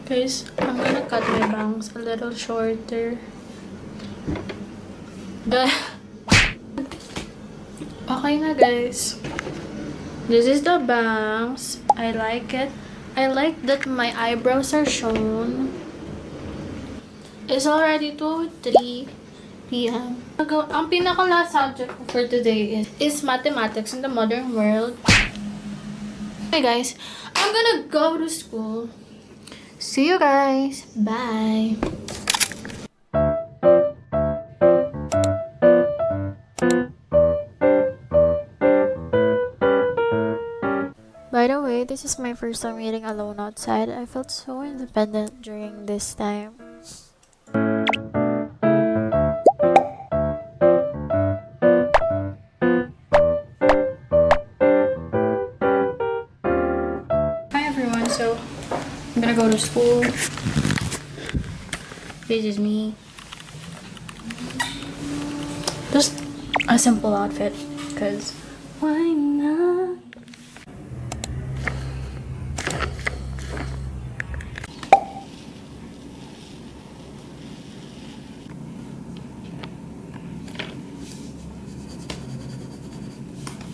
Guys, I'm gonna cut my bangs a little shorter. Okay na guys. This is the bangs. I like it. I like that my eyebrows are shown. It's already 2:03 p.m. Ang pinaka-last subject ko for today is mathematics in the modern world. Okay guys, I'm gonna go to school. See you guys. Bye. By the way, this is my first time eating alone outside. I felt so independent during this time. Hi everyone, so I'm gonna go to school. This is me. Just a simple outfit, because why not?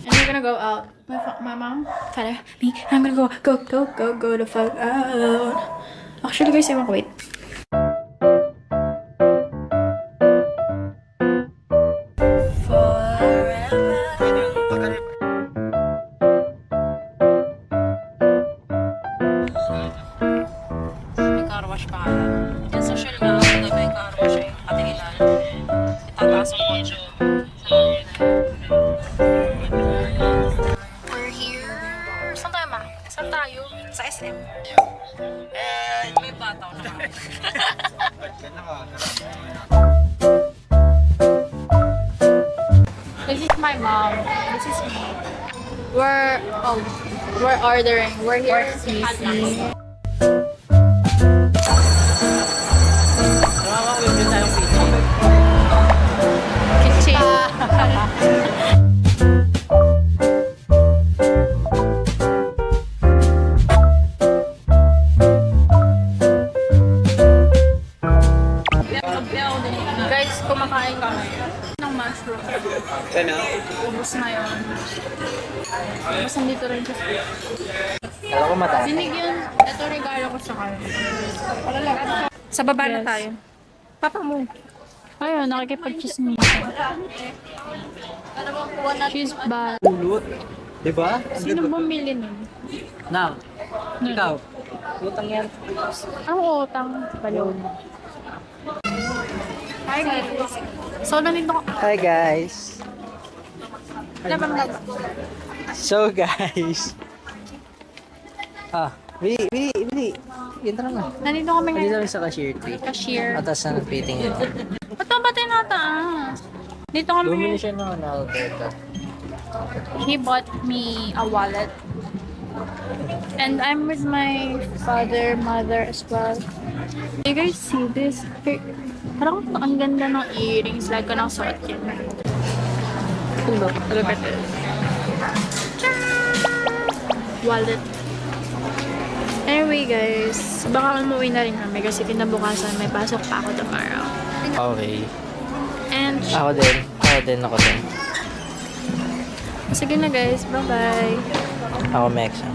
And we're gonna go out. My mom, father, me, I'm gonna go the fuck out. Actually guys, ewan ko, wait. May car wash pa kaya. Yung social nga, may car wash eh. Patinginan. Itataas ang kotse. We're here. Saan tayo, ma? Saan tayo? Sa SM. May bataw naman. This is my mom. This is me. We're ordering. We're here at Sisi. Kitchen. Guys, kumakain kami ng mushroom. Ano? Ubus na yun. Tapos nandito rin siya. Kala ko mata. Binigyan, ito regalo ko sa kanya. Sa baba na Yes. tayo. Papa mo. Ayun, nakikipag-chismis. She's bad. Ulot. Diba? Sino bumili nun? Nang. Ikaw. Utang yan. Ang utang. Balon. Hi guys. So, nandito ko. Hi guys. So guys. Bili. Yan na. Nandito kami Hindi ngayon. kami sa cashier tree. Cashier. Atas na ng fitting ito. Ba't ba tayo nataas? Dito kami Bumili ngayon. siya ng Alberta. He bought me a wallet. And I'm with my father, mother as well. You guys see this? Parang ang ganda ng earrings. Like ko nang suot yun. Look at this. Wallet. Anyway guys, baka umuwi na rin kami kasi kinabukasan may pasok pa ako tomorrow. Okay. And Ako din. sige na guys, bye-bye. Ako Mexa.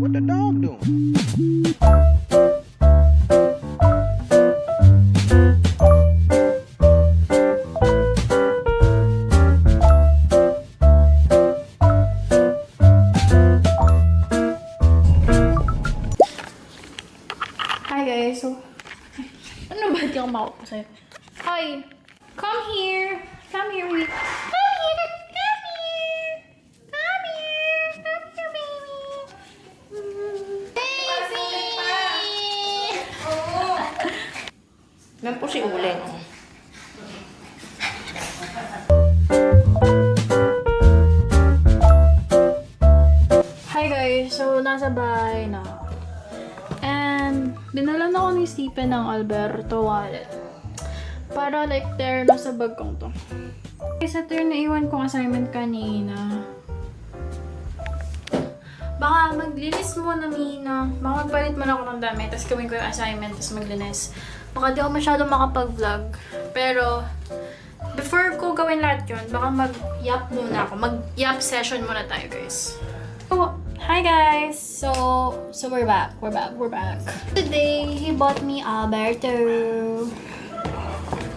What the dog doing? Hi guys, so ano ba di ako makaupo sa'yo? Hi! Come here! Come here, baby! Come here! Come here! Come here! Come here, baby! Baby! Yan po si Uling. Hi guys, so nasa bahay na. And dinala na ako ni Stephen ng Alberto wallet. Para like there na sa bag kong to. Guys, ito yung naiwan kong assignment kanina. Baka maglinis muna, Mina. Baka magpalit muna ako ng damit, tapos gawin ko yung assignment, tapos maglinis. Baka di ako masyado makapag-vlog. Pero, before ko gawin lahat yun, baka mag-yap muna ako. Mag-yap session muna tayo, guys. So, hi guys! So we're back. We're back. Today, he bought me Alberto.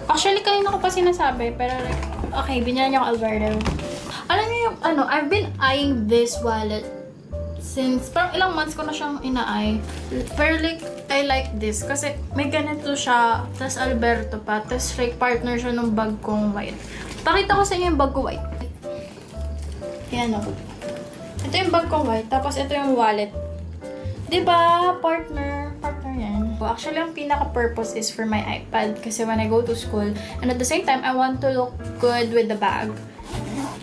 Actually, kanina ko pa sinasabi, pero like, okay, binili niya ako Alberto. Alam niyo yung, I've been eyeing this wallet since parang ilang months ko na siyang ina-eye. Pero like, I like this kasi may ganito siya, tas Alberto pa, tas like partner siya ng bag kong white. Pakita ko sa inyo yung bag ko white. Yan o. Ito yung bag kong white, tapos ito yung wallet. Diba? Partner yan. So, actually, ang pinaka-purpose is for my iPad kasi when I go to school, and at the same time, I want to look good with the bag.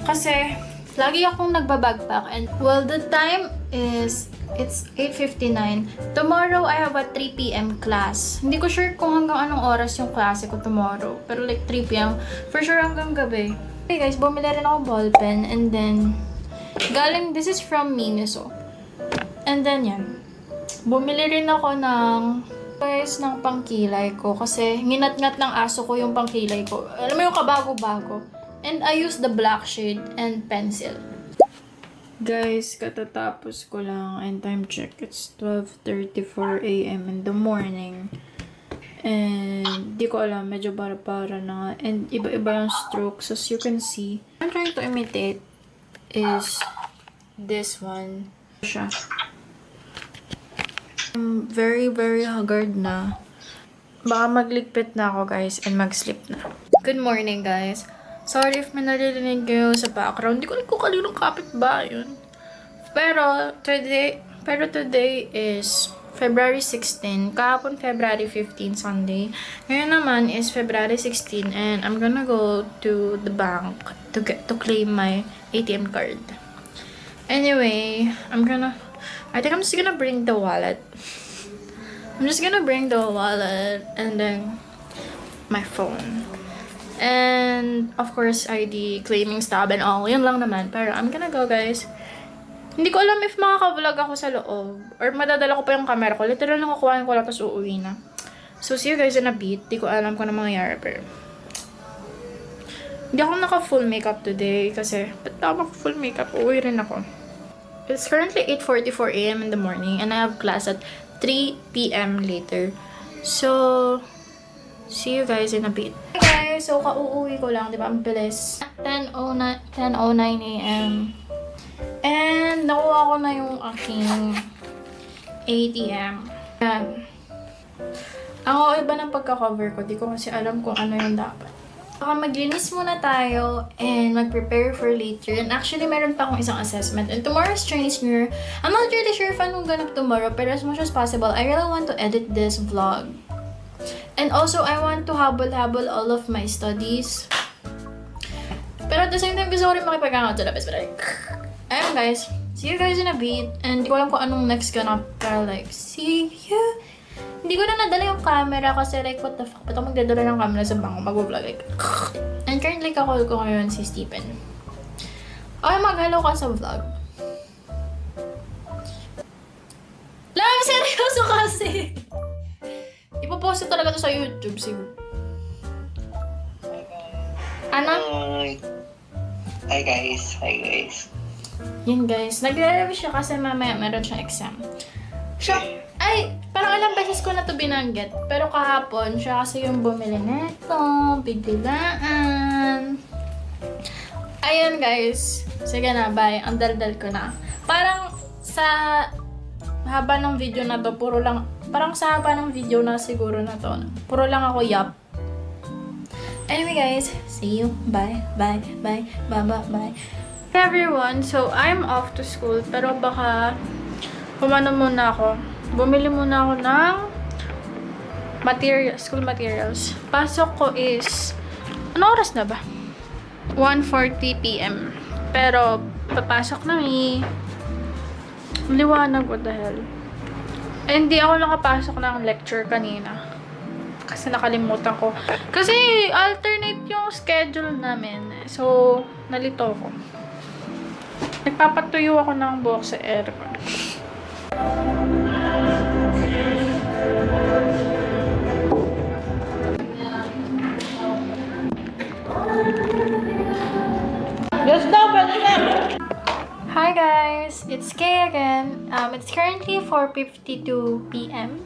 Kasi, lagi akong nagbabackpack and well, the time is, it's 8:59. Tomorrow, I have a 3 p.m. class. Hindi ko sure kung hanggang anong oras yung klase ko tomorrow. Pero like 3 p.m. For sure hanggang gabi. Okay guys, bumili rin ako ballpen and then, this is from Miniso. And then yan. Bumili rin ako ng pangkilay ko kasi nginat-ngat ng aso ko yung pangkilay ko. Alam mo yung kabago-bago. And I use the black shade and pencil. Guys, katatapos ko lang and time check. It's 12:34 a.m. in the morning. And di ko alam, medyo para-para na. And iba-iba yung strokes. As you can see, I'm trying to imitate is this one. Siya. I'm very, very haggard na. Baka magligpit na ako, guys, and mag-sleep na. Good morning, guys. Sorry if may naririnig kayo sa background. Hindi ko alam kung kaninong kapitbahay yun. Pero today is February 16. Kahapon February 15, Sunday. Ngayon naman is February 16 and I'm gonna go to the bank to claim my ATM card. Anyway, I think I'm just gonna bring the wallet. I'm just gonna bring the wallet and then my phone. And, of course, ID, claiming stub and all. Yun lang naman. Pero, I'm gonna go, guys. Hindi ko alam if makaka-vlog ako sa loob. Or madadala ko pa yung camera ko. Literal lang kukuhanin ko lang, tapos uuwi na. So, see you guys in a bit. Hindi ko alam kung ano mangyayari, pero hindi ako naka-full makeup today. Kasi, ba't ako maka-full makeup? Uuwi rin ako. It's currently 8:44 a.m. in the morning. And I have class at 3 p.m. later. So, see you guys in a bit. Hey guys, so kauuwi ko lang, di ba? Ang bilis. 10:09 a.m. And nakuha ko na yung aking ATM. Yan. Ako, iba ng pagka-cover ko. Di ko kasi alam kung ano yung dapat. Baka maglinis muna tayo and mag-prepare for later. And actually, meron pa akong isang assessment. And tomorrow's Chinese New Year. I'm not really sure if I'm gonna tomorrow, pero as much as possible, I really want to edit this vlog. And also, I want to habol-habol all of my studies. Pero at the same time, gusto ko rin makipag-hangout sa labas. But like, ayun guys, see you guys in a bit. And di ko alam kung anong next ganap. Pero like, see you. Hindi ko na nadala yung camera kasi like, what the fuck? Ba't ako magdadala ng camera sa bangko? Mag-vlog like, and currently kakall ko ngayon si Stephen. Okay, mag-hello ka sa vlog. Love, seryoso kasi! Ipopost talaga to sa YouTube siguro. Ano? Hi guys. Yun guys, nagre-review siya kasi mamaya meron siyang exam. Siya, parang ilang beses ko na to binanggit. Pero kahapon, siya kasi yung bumili neto, biglaan. Ayun guys, sige na, bye. Ang daldal ko na. Parang sa haba ng video na to, parang sa haba ng video na siguro na to, puro lang ako yap. Anyway guys, see you. Bye. Bye. Hey everyone, so I'm off to school, pero baka muna ako. Bumili muna ako ng school materials. Pasok ko is, ano oras na ba? 1:40 p.m. Pero, papasok na liwanag, what the hell. Hindi ako nakapasok ng lecture kanina. Kasi nakalimutan ko. Kasi alternate yung schedule namin. So, nalito ako. Nagpapatuyo ako ng buhok sa aircon. Hi guys! It's Kay again. It's currently 4:52 p.m.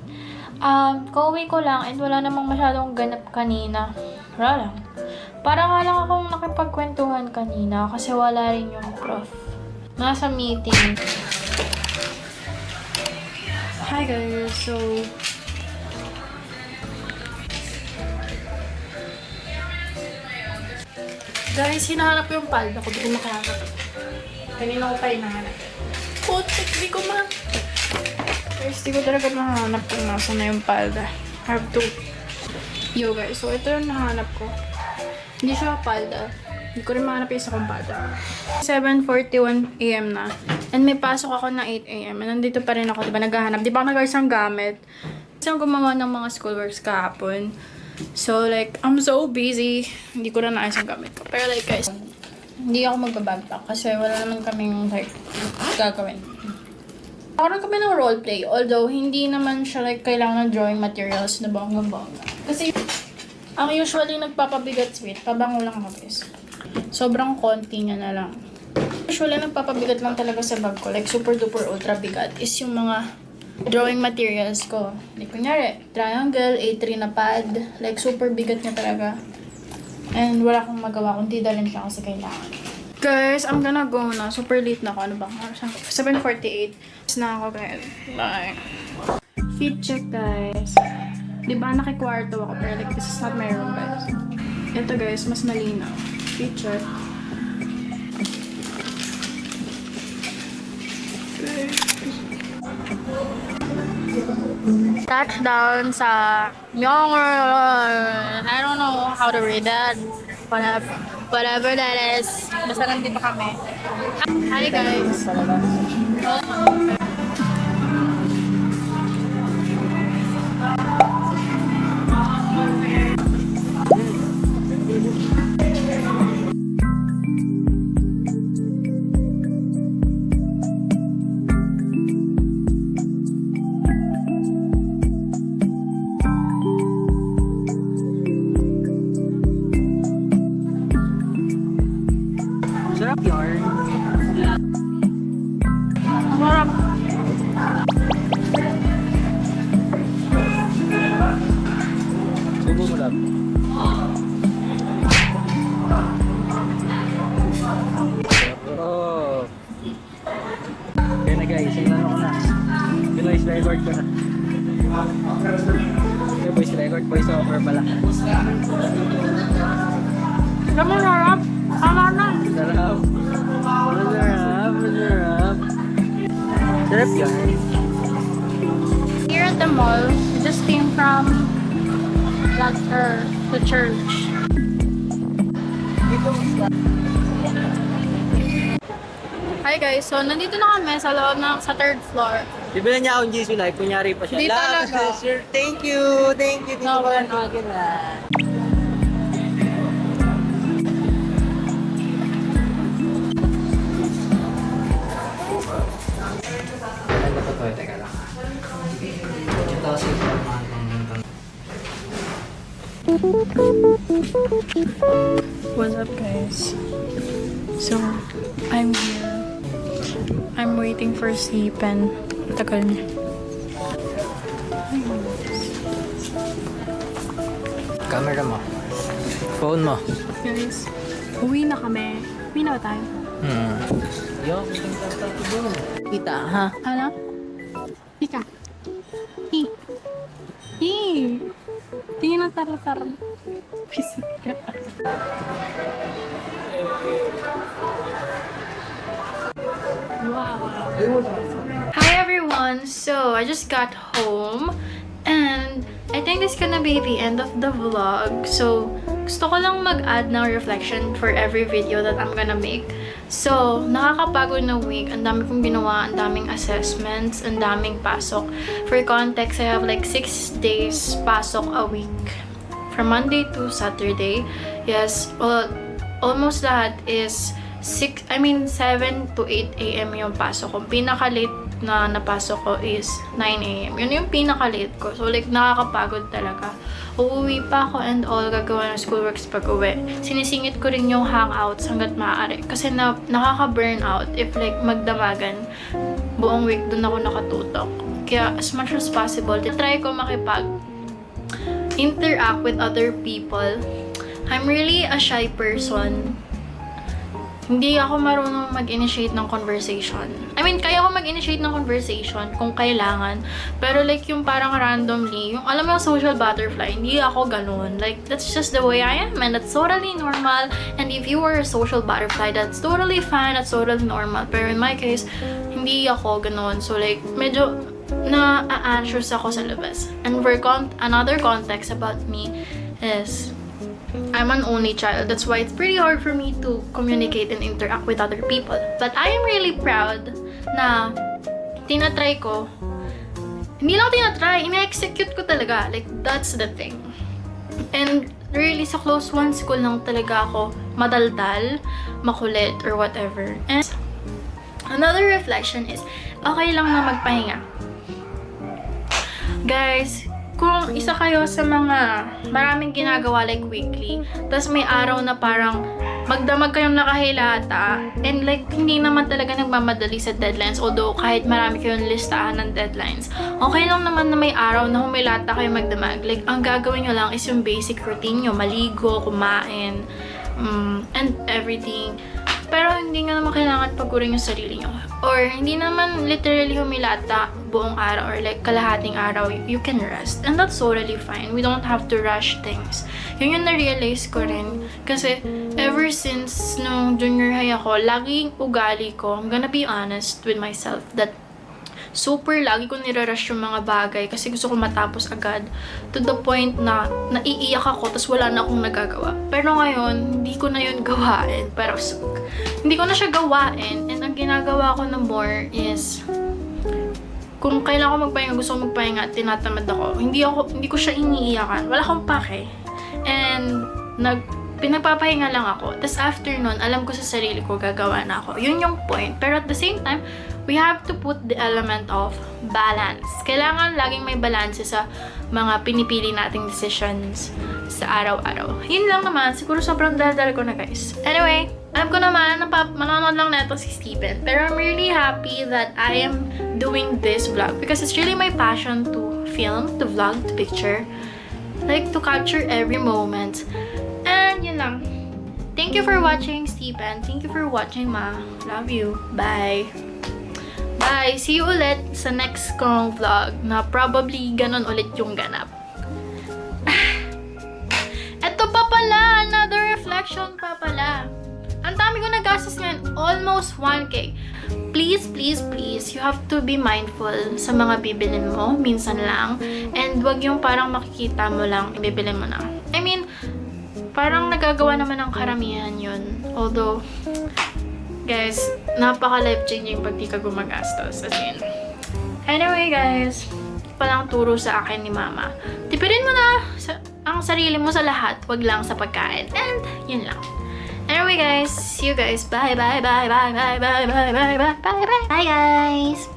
Kauwi ko lang and wala namang masyadong ganap kanina. Wala lang. Parang nga lang akong nakipagkwentuhan kanina kasi wala rin yung prof. Nasa meeting. Hi guys! So, guys, hinahanap ko yung palda ko. Di ko makahanap. Kanina ko pa hinahanap. Putik, di ko guys, di ko talaga mahanap kung nasa na yung palda. Have to. Yo guys, so ito yung nahanap ko. Hindi siya palda. Hindi ko rin mahanap yung isa kong palda. 7:41 a.m. na. And may pasok ako na 8 a.m. And nandito pa rin ako, diba, naghahanap. Di ba ako nag-ayos ng gamit? Kasi ako gumawa ng mga schoolworks kahapon. So, like, I'm so busy. Hindi ko na naayos ang gamit ko. Pero, like, guys, hindi ako magbabackpack kasi wala naman kaming, like, gagawin. Parang kami ng roleplay. Although, hindi naman siya, like, kailangan ng drawing materials na bongga-bongga. Kasi, ang usually nagpapabigat sweet, pabango lang ako, guys. Sobrang konti niya na lang. Usually, nagpapabigat lang talaga sa bag ko. Like, super duper ultra bigat is yung mga drawing materials ko. Like, kunyari, triangle, A3 na pad. Like, super bigat niya talaga. And wala akong magawa kundi dalhin siya kasi kailangan. Guys, I'm gonna go na. Super late na ako. Ano ba? 7:48. Na ako, guys. Bye. Fit check, guys. Diba, nakikwarto ako. Pero like, this is not my room, guys. Ito, guys, mas malinaw. Fit check. Touchdown sa I don't know how to read that. Whatever that is. Basta nandito kami. Hi guys. Sarap yarn. Sarap. Subo mo lang. Oh. Kaya na guys, ano ko na. Voice record ko na. Voice record, voice over pala. Alam mo, sarap. Tama na. Sarap. Masarap. Sarap yarn. Here at the mall, we just came from the church. Hi guys, so nandito na kami sa loob sa third floor. Bibili niya akong GC Live, kunyari pa siya. Di talaga. Sir, thank you. Thank you. No, we're not. Teka lang. What's up guys? So, I'm here. I'm waiting for si Pen. Tagal niya. Camera mo. Phone mo. Guys, uwi na kami. Uwi na ba tayo? Yo, kita ha. Ano? Ika. Tingin ang tar-tar. Pisit ka. Wow. Hi everyone! So, I just got home and I think this is gonna be the end of the vlog. So, gusto ko lang mag-add ng reflection for every video that I'm gonna make. So, nakakapagod na week. Ang dami kong ginawa, ang daming assessments, ang daming pasok. For context, I have like 6 days pasok a week. From Monday to Saturday. Yes, well, almost lahat is 7 to 8 a.m. yung pasok ko. Pinaka-late na napasok ko is 9 a.m. Yun yung pinaka-late ko. So, like, nakakapagod talaga. Uuwi pa ako and all, gagawa ng schoolworks pag uwi. Sinisingit ko rin yung hangouts hanggat maaari. Kasi nakaka-burnout if like magdamagan. Buong week dun ako nakatutok. Kaya as much as possible, try ko interact with other people. I'm really a shy person. Hindi ako marunong mag-initiate ng conversation. Kaya ako mag-initiate ng conversation kung kailangan. Pero like yung parang randomly, yung alam mo yung social butterfly, hindi ako ganun. Like, that's just the way I am and that's totally normal. And if you are a social butterfly, that's totally fine, that's totally normal. Pero in my case, hindi ako ganun. So like, medyo na-anxious ako sa labas. And for another context about me is, I'm an only child. That's why it's pretty hard for me to communicate and interact with other people. But I am really proud na tinatry ko. Hindi lang tinatry, ina-execute ko talaga. Like, that's the thing. And really, sa close ones ko lang talaga ako madaldal, makulit, or whatever. And another reflection is, okay lang na magpahinga. Guys, kung isa kayo sa mga maraming ginagawa like weekly, tas may araw na parang magdamag kayong nakahilata and like hindi naman talaga nagmamadali sa deadlines, although kahit marami kayong listahan ng deadlines, okay lang naman na may araw na humilata kayo magdamag. Like, ang gagawin nyo lang is yung basic routine nyo, maligo, kumain, and everything. Pero hindi nga naman kailangan pagurin yung sarili nyo. Or hindi naman literally humilata buong araw or like kalahating araw. You can rest. And that's totally fine. We don't have to rush things. Yun yung na-realize ko rin. Kasi ever since nung junior high ako, laging ugali ko, I'm gonna be honest with myself, that super lagi ko nirarush yung mga bagay kasi gusto ko matapos agad to the point na naiiyak ako tapos wala na akong nagagawa. Pero ngayon, hindi ko na yun gawain. Pero hindi ko na siya gawain, and ang ginagawa ko na more is kung kailan ko magpahinga, gusto ko magpahinga, tinatamad ako. Hindi ko siya iniiyakan. Wala akong pake. And pinagpapahinga lang ako. Tapos after nun, alam ko sa sarili ko, gagawa na ako. Yun yung point. Pero at the same time, we have to put the element of balance. Kailangan laging may balance sa mga pinipili nating decisions sa araw-araw. Yun lang naman. Siguro sobrang daldal ko na, guys. Anyway, alam ko naman, manonood lang na ito si Steven. Pero I'm really happy that I am doing this vlog because it's really my passion to film, to vlog, to picture. Like, to capture every moment. And yun lang. Thank you for watching, Steven. Thank you for watching, Ma. Love you. Bye. Bye! See you ulit sa next kong vlog na probably ganon ulit yung ganap. Eto pa pala! Another reflection pa pala. Ang dami ko nagastos ngayon. Almost 1K. Please, please, please, you have to be mindful sa mga bibilin mo. Minsan lang. And wag yung parang makikita mo lang, ibibili mo na. Parang nagagawa naman ng karamihan yun. Although, guys, napaka-life-changing pag di ka gumagastos. As in. Anyway, guys, palang turo sa akin ni Mama. Tipirin mo na ang sarili mo sa lahat. Wag lang sa pagkain. And, yun lang. Anyway, guys, see you guys. Bye, bye, bye, bye, bye, bye, bye, bye, bye, bye, bye, bye, guys!